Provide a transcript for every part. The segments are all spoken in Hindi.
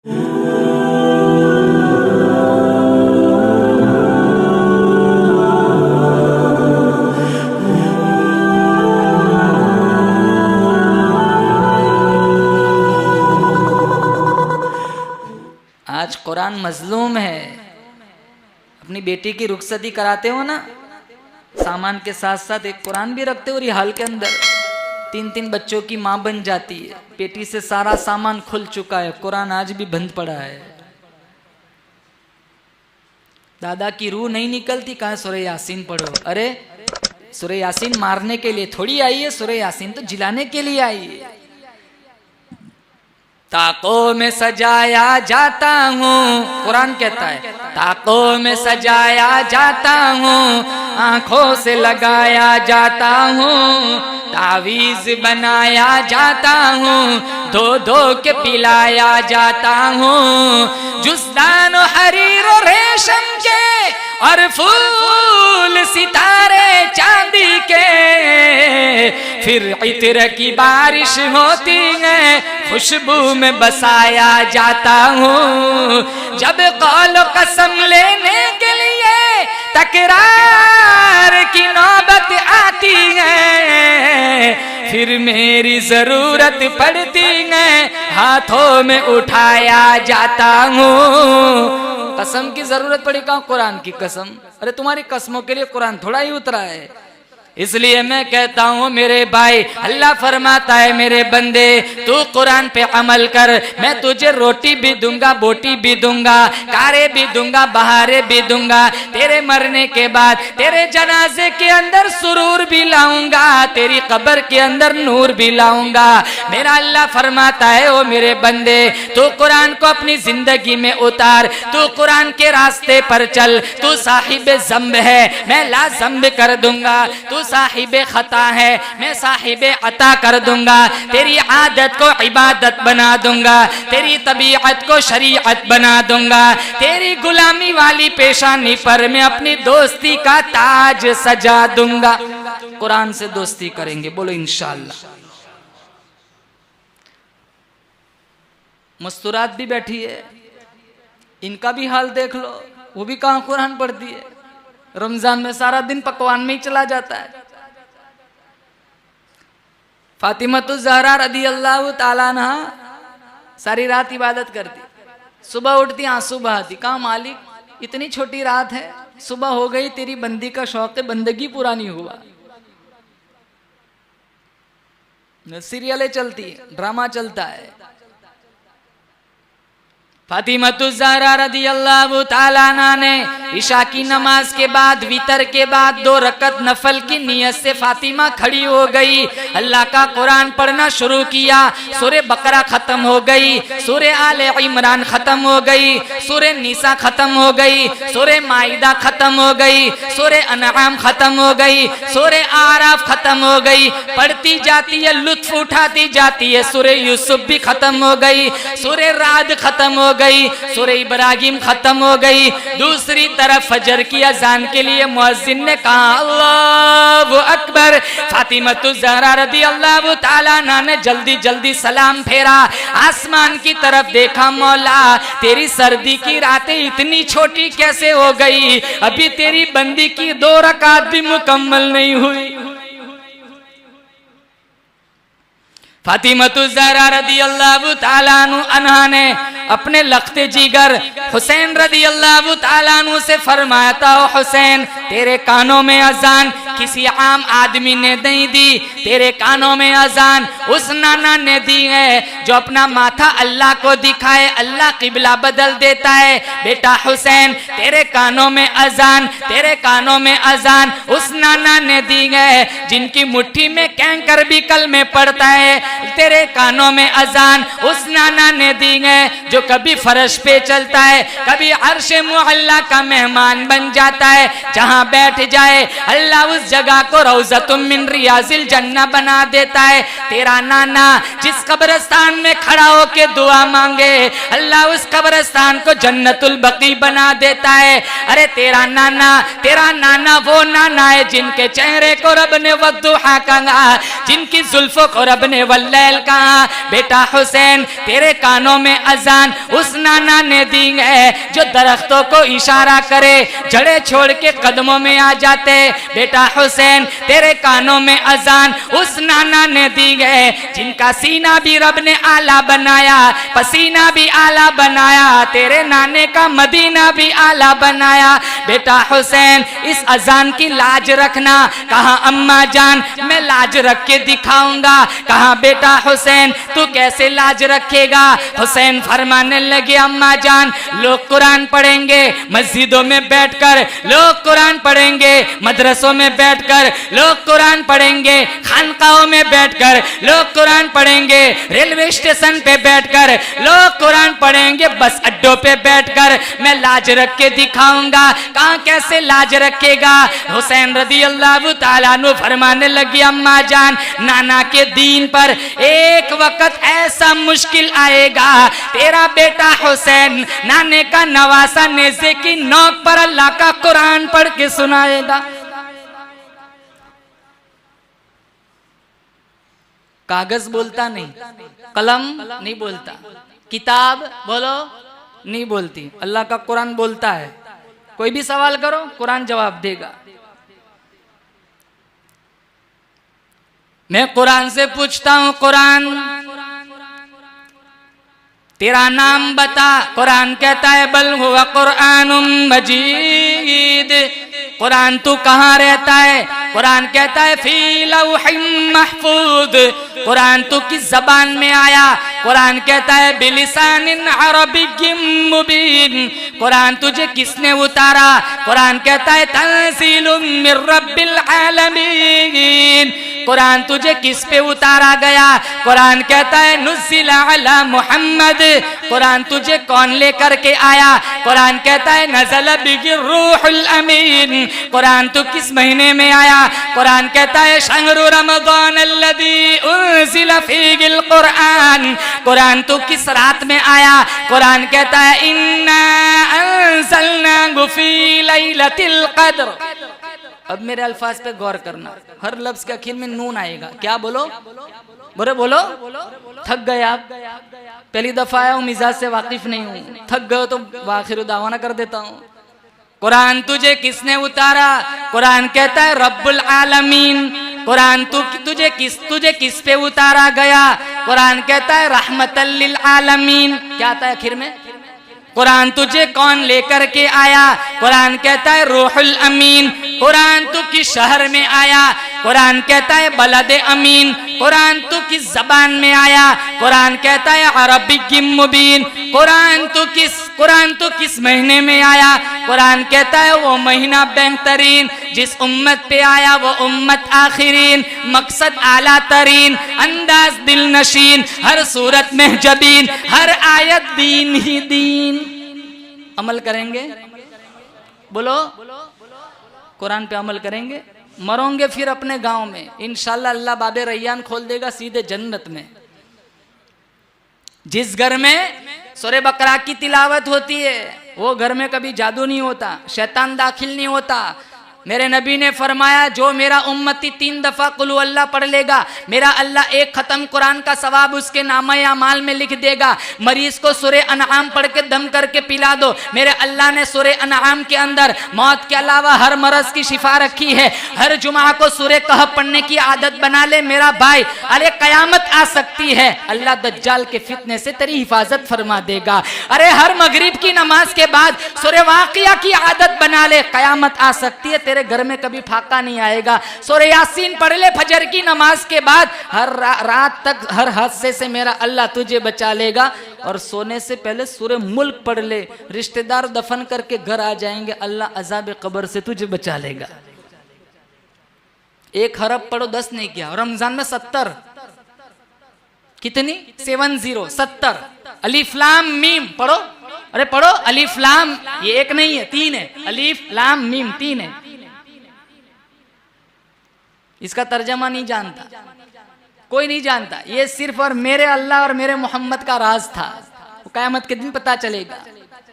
आज कुरान मजलूम है। अपनी बेटी की रुखसती कराते हो ना, सामान के साथ साथ एक कुरान भी रखते हो रिहाल के अंदर। 3-3 बच्चों की माँ बन जाती है, पेटी से सारा सामान खुल चुका है, कुरान आज भी बंद पड़ा है। दादा की रूह नहीं निकलती, कहाँ सूरह यासीन पढ़ो। अरे सूरह यासीन मारने के लिए थोड़ी आई है, सूरह यासीन तो जिलाने के लिए आई है। ताकों में सजाया जाता हूँ, कुरान कहता है, ताकों में सजाया जाता हूँ, आंखों से लगाया जाता हूँ, तावीज बनाया जाता हूँ, धो धो के पिलाया जाता हूँ। जुस्तान हरीर और रेशम के और फूल सितारे चांदी के, फिर इत्र की बारिश होती है, खुशबू में बसाया जाता हूँ। जब कौल कसम लेने के लिए तकरार की नौबत आती है, फिर मेरी जरूरत पड़ती है, हाथों में उठाया जाता हूँ। कसम की जरूरत पड़ी, कहाँ कुरान की कसम। अरे तुम्हारी कसमों के लिए कुरान थोड़ा ही उतरा है। इसलिए मैं कहता हूँ मेरे भाई, अल्लाह फरमाता है मेरे बंदे तू कुरान पे अमल कर, मैं तुझे रोटी भी दूंगा, बोटी भी दूंगा, कारे भी दूंगा, बहारे भी दूंगा, तेरे मरने के बाद तेरे जनाजे के अंदर सुरूर भी लाऊंगा, तेरी कब्र के अंदर नूर भी लाऊंगा। मेरा अल्लाह फरमाता है ओ मेरे बंदे तू कुरान को अपनी जिंदगी में उतार, तू कुरान के रास्ते पर चल, तू साहिबे ज़म्ब है मैं ला ज़म्ब कर दूंगा, तू साहिबे खता है मैं साहिबे अता कर दूंगा, तेरी आदत को इबादत बना दूंगा, तेरी तबीयत को शरीयत बना दूंगा, तेरी गुलामी वाली पेशानी पर मैं अपनी दोस्ती का ताज सजा दूंगा। कुरान से दोस्ती करेंगे, बोलो इंशाअल्लाह। मस्तूरात भी बैठी है, इनका भी हाल देख लो, वो भी कहाँ कुरान पढ़ती है। रमजान में सारा दिन पकवान में ही चला जाता है। फातिमतुज़ ज़हरा रज़ियल्लाहु ताला अन्हा सारी रात इबादत करती, सुबह उठती आंसू बहाती, कहा मालिक इतनी छोटी रात है, सुबह हो गई, तेरी बंदी का शौक है, बंदगी पूरा नहीं हुआ। सीरियलें चलती, ड्रामा चलता है। फातिमतुज़ ज़हरा रज़ियल्लाहु ताला अन्हा ने इशा की नमाज के बाद वितर के बाद 2 रकत नफल की नियत से फातिमा खड़ी हो गई, अल्लाह का कुरान पढ़ना शुरू किया। सूरे बकरा खत्म हो गई, सूरे आले इमरान खत्म हो गई, सूरे निसा खत्म हो गई, सूरे माइदा खत्म हो गई, सूरे अनआम खत्म हो गई, सूरे आराफ खत्म हो गई, पढ़ती जाती है, लुत्फ उठाती जाती है। सूरे यूसुफ भी खत्म हो गई, सूरे राद खत्म हो गई, सूरह इब्राहिम खत्म हो गई। दूसरी तरफ फजर की अजान के लिए मुअज्जिन ने कहा अल्लाहु अकबर। फातिमतुज़ ज़हरा रज़ियल्लाहु ताला अन्हा ने जल्दी जल्दी सलाम फेरा, आसमान की तरफ देखा, मौला तेरी सर्दी की रातें इतनी छोटी कैसे हो गई, अभी तेरी बंदी की 2 रकात भी मुकम्मल नहीं हुई। फातिमतुज़ ज़हरा रज़ियल्लाहु ताला अन्हा ने अपने लख्ते जिगर हुसैन रज़ियल्लाहु ताला अन्हु से फरमाया था, हुसैन तेरे कानों में अजान किसी आम आदमी ने नहीं दी, तेरे कानों में अजान उस नाना ने दी है जो अपना माथा अल्लाह को दिखाए, अल्लाह किबला बदल देता है। बेटा हुसैन तेरे कानों में अजान, तेरे कानों में अजान उस नाना ने दी है जिनकी मुट्ठी में कैंकर भी कलमे पड़ता है। तेरे कानों में अजान उस नाना ने दी है जो कभी फर्श पे चलता है, कभी अर्श मुअल्ला का मेहमान बन जाता है, जहां बैठ जाए अल्लाह उस उस जगह को रौज़तुम मिन रियाजिल जन्नह बना देता है। तेरा नाना जिस कब्रिस्तान में खड़ा होके दुआ मांगे, अल्लाह उस कब्रिस्तान को जन्नतुल बकी बना देता है। अरे तेरा नाना वो नाना है जिनके चेहरे को रब ने वद्दुहा कहा, जिनकी जुल्फों को रब ने वल्लैल कहा। बेटा हुसैन, तेरे कानों में अजान उस नाना ने दी है जो दरख्तों को इशारा करे, जड़े छोड़ के कदमों में आ जाते। बेटा हुसैन, तेरे कानों में अजान उस नाना ने दी है जिनका सीना भी रब ने आला बनाया, पसीना भी आला बनाया, तेरे नाने का मदीना भी आला बनाया। बेटा हुसैन, इस अजान की लाज रखना। कहा अम्मा जान, मैं लाज रख के दिखाऊंगा। कहा बेटा हुसैन, तू कैसे लाज रखेगा? हुसैन फरमाने लगे, अम्मा जान, लोग कुरान पढ़ेंगे मस्जिदों में बैठकर, लोग कुरान पढ़ेंगे मदरसों में बैठकर, लोग कुरान पढ़ेंगे खानकाहों में बैठकर, लोग कुरान पढ़ेंगे रेलवे स्टेशन पे बैठकर, लोग कुरान पढ़ेंगे बस अड्डों पे बैठकर। मैं लाज रख के दिखाऊंगा। कहां कैसे लाज रखेगा? हुसैन रदी अल्लाह ताला अन्हु फरमाने लगी, अम्मा जान, नाना के दीन पर एक वक्त ऐसा मुश्किल आएगा, तेरा बेटा हुसैन नाने का नवासा नेज़े की नोक पर अल्लाह का कुरान पढ़ के सुनाएगा। कागज बोलता नहीं, कलम नहीं बोलता, किताब बोलो नहीं बोलती, अल्लाह का कुरान बोलता है। कोई भी सवाल करो कुरान जवाब देगा। मैं कुरान से पूछता हूं, कुरान तेरा नाम बता। कुरान कहता है बल हुवा कुरानुम मजीद। कुरान तू कहाँ रहता है? कुरान कहता है फी लौहिम महफूज। कुरान तू किस जबान में आया? कुरान कहता है बिलिसानिन अरबिय्यिम मुबीन। कुरान तुझे किसने उतारा? कुरान कहता है तंज़ीलुम मिर रब्बिल आलमीन। कुरान तुझे किस पे उतारा गया? कुरान कहता है नुज़्ज़िला अला मुहम्मद। कुरान तुझे कौन लेकर के आया? कुरान कहता है नज़ल बिही रूहुल अमीन। कुरान तू किस महीने में आया? कुरान कहता है शहरु रमज़ान अल्लज़ी उन्ज़िला फ़ीहिल कुरान। कुरान तू किस रात में आया? कुरान कहता है इन्ना अंज़लनाहु फ़ी लैलतिल क़द्र। अब मेरे अल्फाज पे गौर करना, हर लफ्ज के आखिर में नून आएगा। क्या बोलो? बोलो थक गए आप? पहली दफा आया हूं, मिजाज से वाकिफ नहीं हूं। थक गए तो आखिर दावाना कर देता हूं। कुरान तुझे किसने उतारा? कुरान कहता है रब्बुल आलमीन। कुरान तुझे किस पे उतारा गया? कुरान कहता है रहमतल लिल आलमीन। क्या आता है आखिर में? कुरान तुझे कौन लेकर के आया? कुरान कहता है रूहुल अमीन। कुरान तू किस शहर में आया? कुरान कहता है बलद अमीन। कुरान तू किस जबान में आया? कुरान कहता है अरबिय्यिम मुबीन। कुरान तू किस महीने में आया? कुरान कहता है वो महीना बेहतरीन, जिस उम्मत पे आया वो उम्मत आखिरीन, मकसद आला तरीन, अंदाज दिल नशीन, हर सूरत में जबीन, हर आयत दीन ही दीन। अमल करेंगे? बोलो कुरान पे अमल करेंगे। मरोगे फिर अपने गांव में, इंशाल्लाह अल्लाह बाबे रैयान खोल देगा सीधे जन्नत में। जिस घर में सूरह बकरा की तिलावत होती है वो घर में कभी जादू नहीं होता, शैतान दाखिल नहीं होता। मेरे नबी ने फरमाया जो मेरा उम्मती 3 दफा कुल अल्लाह पढ़ लेगा, मेरा अल्लाह एक खत्म कुरान का सवाब उसके नामे अमाल में लिख देगा। मरीज को सूरह अनआम पढ़ के दम करके पिला दो, मेरे अल्लाह ने सूरह अनआम के अंदर मौत के अलावा हर मरज की शिफा रखी है। हर जुमा को सूरह कहफ पढ़ने की आदत बना ले मेरा भाई, अरे कयामत आ सकती है, अल्लाह दज्जाल के फितने से तेरी हिफाजत फरमा देगा। अरे हर मगरिब की नमाज के बाद सूरह वाक़िया की आदत बना ले, कयामत आ सकती है, तेरे घर में कभी फाका नहीं आएगा। सूरह यासीन पढ़ ले फजर की नमाज के बाद, हर रात तक हर हादसे से मेरा अल्लाह तुझे बचा लेगा। और सोने से पहले सूरह मुल्क पढ़ ले, रिश्तेदार दफन करके घर आ जाएंगे, अल्लाह अजाब कब्र से तुझे बचा लेगा। 1 हरफ पढ़ो 10 नहीं किया। रमजान में 70 कितनी 70 अलिफ लाम मीम पढ़ो। अरे पढ़ो अलिफ लाम, ये 1 नहीं है 3 है, अलिफ लाम मीम 3 है। इसका तर्जमा नहीं जानता, कोई नहीं जानता। ये सिर्फ और मेरे अल्लाह और मेरे मोहम्मद का राज था, वो क़यामत के दिन पता चलेगा।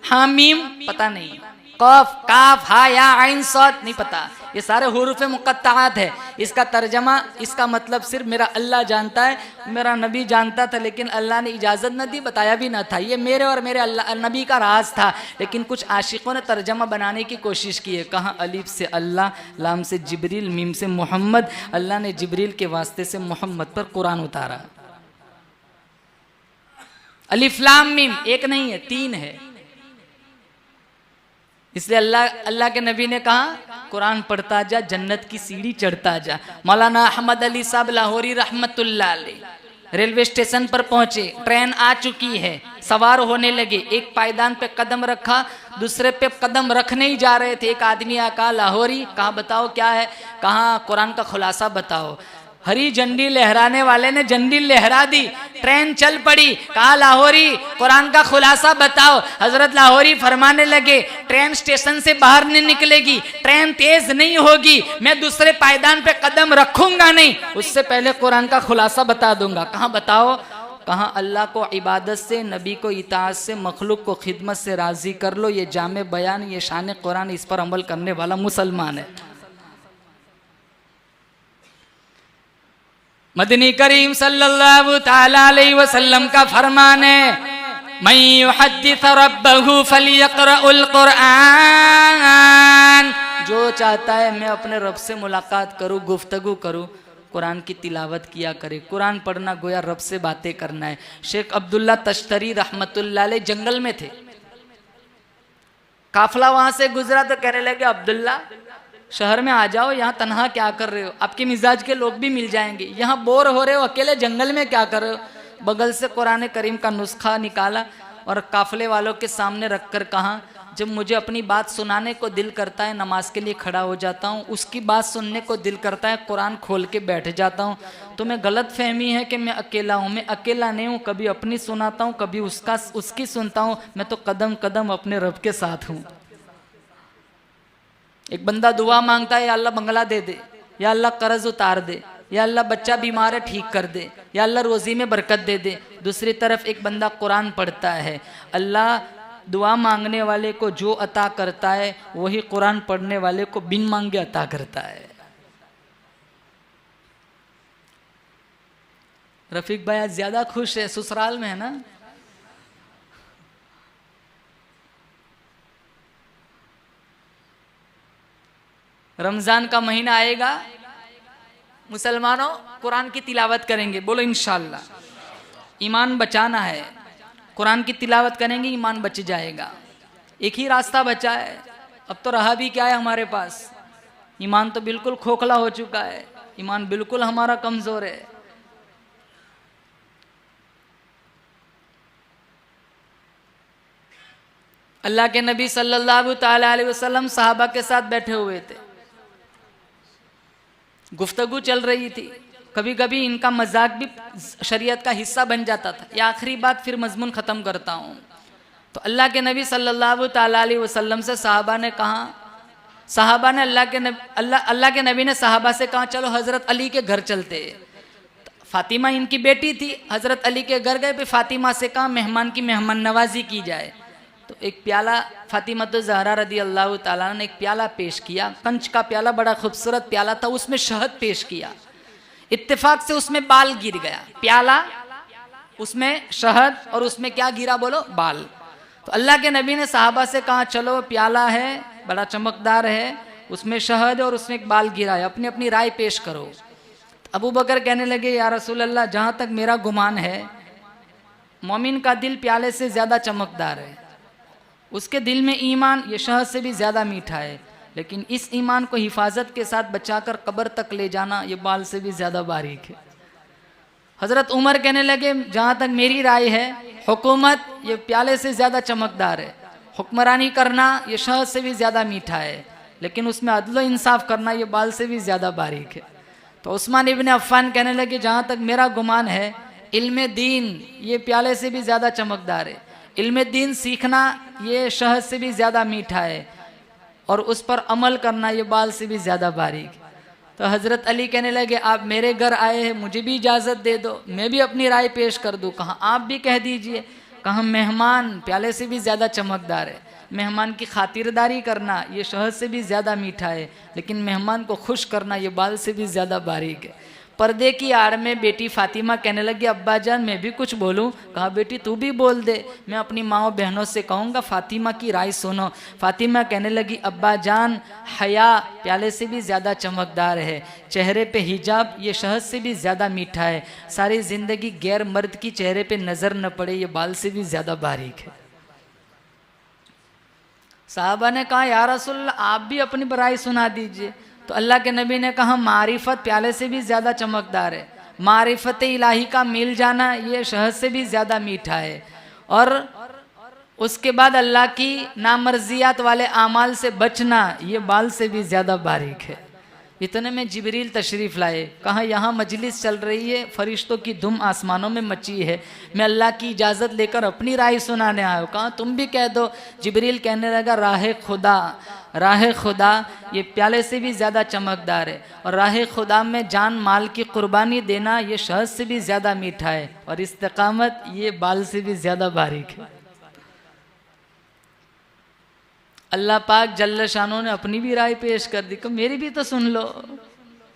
हामीम पता नहीं, कफ काफ हा या आइन सौद नहीं पता, ये सारे हुरूफ मुक़त्तआत है। इसका तर्जमा, इसका मतलब सिर्फ मेरा अल्लाह जानता है, मेरा नबी जानता था, लेकिन अल्लाह ने इजाज़त न दी, बताया भी ना था। ये मेरे और मेरे अल्लाह नबी का राज था, लेकिन कुछ आशिकों ने तर्जमा बनाने की कोशिश की है। कहाँ अलिफ से अल्लाह, लाम से जिब्रील, मीम से मोहम्मद। अल्लाह ने जिब्रील के वास्ते से मोहम्मद पर कुरान उतारा। अलिफ लाम मीम एक नहीं है, तीन है। इसलिए अल्लाह के नबी ने कहा कुरान पढ़ता जा, जन्नत की सीढ़ी चढ़ता जा। मौलाना अहमद अली साहब लाहौरी रहमतुल्लाह अलैह रेलवे स्टेशन पर पहुंचे, ट्रेन आ चुकी है, सवार होने लगे। एक पायदान पे कदम रखा, दूसरे पे कदम रखने ही जा रहे थे। एक आदमी आ कहा लाहौरी, कहा बताओ क्या है? कहा कुरान का खुलासा बताओ। हरी झंडी लहराने वाले ने झंडी लहरा दी, ट्रेन चल पड़ी। कहा लाहौरी कुरान का खुलासा बताओ। हजरत लाहौरी फरमाने लगे ट्रेन स्टेशन से बाहर नहीं निकलेगी, ट्रेन तेज नहीं होगी, मैं दूसरे पायदान पे कदम रखूंगा नहीं, उससे पहले कुरान का खुलासा बता दूंगा। कहाँ बताओ? कहाँ अल्लाह को इबादत से, नबी को इताअत से, मखलूक को खिदमत से राजी कर लो। ये जामे बयान, ये शान कुरान, इस पर अमल करने वाला मुसलमान है। मदनी करीम सल्लल्लाहु ताला अलैहि वसल्लम का फरमान है, मैं युहद्दिस रब्बहु फलियक़रउल कुरान। जो चाहता है मैं अपने रब से मुलाकात करूँ, गुफ्तगू करूँ, कुरान की तिलावत किया करे। कुरान पढ़ना गोया रब से बातें करना है। शेख अब्दुल्ला तश्तरी रहमतुल्लाह अलैह जंगल में थे, काफिला वहां से गुजरा तो कहने लगे अब्दुल्ला शहर में आ जाओ, यहाँ तन्हा क्या कर रहे हो? आपके मिजाज के लोग भी मिल जाएंगे। यहाँ बोर हो रहे हो, अकेले जंगल में क्या कर रहे हो? बगल से कुरान करीम का नुस्खा निकाला और काफिले वालों के सामने रखकर कहा, जब मुझे अपनी बात सुनाने को दिल करता है नमाज के लिए खड़ा हो जाता हूँ, उसकी बात सुनने को दिल करता है कुरान खोल के बैठ जाता हूँ। तुम्हें गलत फहमी है कि मैं अकेला हूँ, मैं अकेला नहीं हूँ। कभी अपनी सुनाता हूँ, कभी उसकी सुनता हूँ। मैं तो कदम कदम अपने रब के साथ हूँ। एक बंदा दुआ मांगता है, या अल्लाह बंगला दे दे, या अल्लाह कर्ज उतार दे, या अल्लाह बच्चा बीमार है ठीक कर दे, या अल्लाह रोज़ी में बरकत दे दे। दूसरी तरफ एक बंदा कुरान पढ़ता है, अल्लाह दुआ मांगने वाले को जो अता करता है वही कुरान पढ़ने वाले को बिन मांगे अता करता है। रफीक भाई आज ज्यादा खुश है, ससुराल में है ना? रमजान का महीना आएगा, मुसलमानों कुरान की तिलावत करेंगे, बोलो इंशाअल्लाह। ईमान बचाना है, कुरान की तिलावत करेंगे, ईमान बच जाएगा। एक ही रास्ता बचा है, अब तो रहा भी क्या है हमारे पास? ईमान तो बिल्कुल खोखला हो चुका है, ईमान बिल्कुल हमारा कमजोर है। अल्लाह के नबी सल्लल्लाहु ताला अलैहि वसल्लम सहाबा के साथ बैठे हुए थे, गुफ्तगू चल रही थी। कभी कभी इनका मजाक भी शरीयत का हिस्सा बन जाता था। ये आखिरी बात, फिर मजमून ख़त्म करता हूँ। तो अल्लाह के नबी सल्लल्लाहु ताला अलैहि वसल्लम से सहाबा ने कहा, सहाबा ने अल्लाह के नबी ने सहाबा से कहा चलो हज़रत अली के घर चलते। फातिमा इनकी बेटी थी, हज़रत अली के घर गए। फिर फातिमा से कहा मेहमान की मेहमान नवाजी की जाए। तो एक प्याला फातिमा तो ज़हरा रदी अल्लाह ताला ने एक प्याला पेश किया, कंच का प्याला, बड़ा खूबसूरत प्याला था, उसमें शहद पेश किया। इत्तेफाक से उसमें बाल गिर गया, प्याला उसमें शहद और उसमें क्या गिरा बोलो? बाल। तो अल्लाह के नबी ने सहाबा से कहा चलो प्याला है, बड़ा चमकदार है, उसमें शहद और उसमें एक बाल गिरा है, अपनी अपनी राय पेश करो। तो अबू बकर कहने लगे या रसूल अल्लाह, जहाँ तक मेरा गुमान है मोमिन का दिल प्याले से ज़्यादा चमकदार है, उसके दिल में ईमान ये शहद से भी ज़्यादा मीठा है, लेकिन इस ईमान को हिफाजत के साथ बचाकर कब्र तक ले जाना ये बाल से भी ज़्यादा बारीक है। हज़रत उमर कहने लगे जहाँ तक मेरी राय है हुकूमत ये प्याले से ज़्यादा चमकदार है, हुक्मरानी करना ये शहद से भी ज़्यादा मीठा है, लेकिन उसमें अदल इंसाफ करना ये बाल से भी ज़्यादा बारीक है। तो उस्मान इब्न अफ़्फ़ान कहने लगे जहाँ तक मेरा गुमान है इल्म दीन ये प्याले से भी ज़्यादा चमकदार है, इल्म दीन सीखना ये शहद से भी ज़्यादा मीठा है, और उस पर अमल करना ये बाल से भी ज़्यादा बारीक है। तो हज़रत अली कहने लगे आप मेरे घर आए हैं, मुझे भी इजाज़त दे दो, मैं भी अपनी राय पेश कर दूँ। कहा आप भी कह दीजिए। कहा मेहमान प्याले से भी ज़्यादा चमकदार है, मेहमान की खातिरदारी करना ये शहद से भी ज़्यादा मीठा है, लेकिन मेहमान को खुश करना ये बाल से भी ज़्यादा बारीक है। पर्दे की आड़ में बेटी फातिमा कहने लगी अब्बा जान मैं भी कुछ बोलूं। कहा बेटी तू भी बोल दे, मैं अपनी माँ बहनों से कहूँगा फातिमा की राय सुनो। फातिमा कहने लगी अब्बा जान हया प्याले से भी ज़्यादा चमकदार है, चेहरे पे हिजाब ये शहद से भी ज़्यादा मीठा है, सारी ज़िंदगी गैर मर्द की चेहरे पे नज़र न पड़े ये बाल से भी ज़्यादा बारीक है। साहबा ने कहा या रसूल आप भी अपनी राय सुना दीजिए। तो अल्लाह के नबी ने कहा मारिफत प्याले से भी ज़्यादा चमकदार है, मारिफत इलाही का मिल जाना ये शहद से भी ज़्यादा मीठा है, और उसके बाद अल्लाह की नामर्जियात वाले आमाल से बचना ये बाल से भी ज़्यादा बारीक है। इतने में जिब्रील तशरीफ़ लाए। कहा यहाँ मजलिस चल रही है, फरिश्तों की धूम आसमानों में मची है, मैं अल्लाह की इजाज़त लेकर अपनी राय सुनाने आया हूँ। कहा तुम भी कह दो। जिब्रील कहने लगा राह खुदा, राह खुदा ये प्याले से भी ज़्यादा चमकदार है, और राह खुदा में जान माल की कुर्बानी देना ये शहद से भी ज़्यादा मीठा है, और इस्तिकामत ये बाल से भी ज़्यादा बारीक है। अल्लाह पाक जल्ल शानो ने अपनी भी राय पेश कर दी कि मेरी भी तो सुन लो।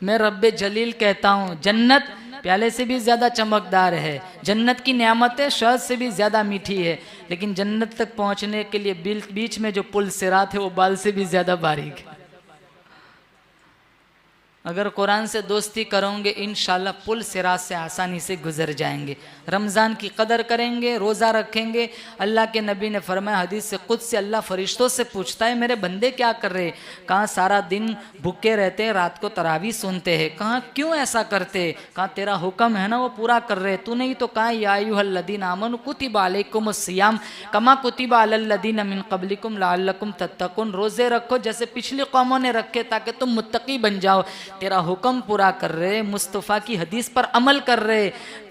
मैं रब्बे जलील कहता हूँ जन्नत प्याले से भी ज़्यादा चमकदार है, जन्नत की नेमतें शहद से भी ज़्यादा मीठी है, लेकिन जन्नत तक पहुँचने के लिए बीच में जो पुल सिरात है वो बाल से भी ज़्यादा बारीक है। अगर कुरान से दोस्ती करोगे इंशाल्लाह पुल सिरात से आसानी से गुजर जाएंगे। रमज़ान की कदर करेंगे, रोज़ा रखेंगे। अल्लाह के नबी ने फरमाया हदीस से खुद से अल्लाह फरिश्तों से पूछता है मेरे बंदे क्या कर रहे? कहाँ सारा दिन भूखे रहते हैं, रात को तरावी सुनते हैं। कहाँ क्यों ऐसा करते? कहाँ तेरा हुक्म है ना वो पूरा कर रहे। तूने ही तो कहा या अय्युहल्लज़ीना आमनू कुतिबा अलैकुमुस्सियाम कमा कुतिबा अलल्लज़ीना मिन क़ब्लिकुम लअल्लकुम तत्तक़ून। रोज़े रखो जैसे पिछली कौमों ने रखे ताकि तुम मुत्तकी बन जाओ। तेरा हुक्म पूरा कर रहे, मुस्तफ़ा की हदीस पर अमल कर रहे।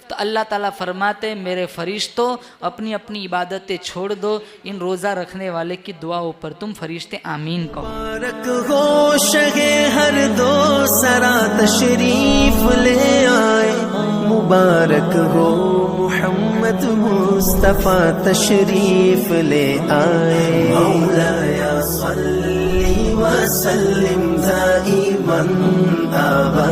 तो अल्लाह ताला फरमाते मेरे फरिश्तों अपनी अपनी इबादतें छोड़ दो, इन रोज़ा रखने वाले की दुआओं पर तुम फरिश्ते आमीन कहो। मुबारक हो शगे हर दो सरा तशरीफ ले आए, मुबारक हो मोहम्मद मुस्तफ़ा तशरीफ ले आए। मौलाया सल्ली व सल्लिम दाइमन अबदा।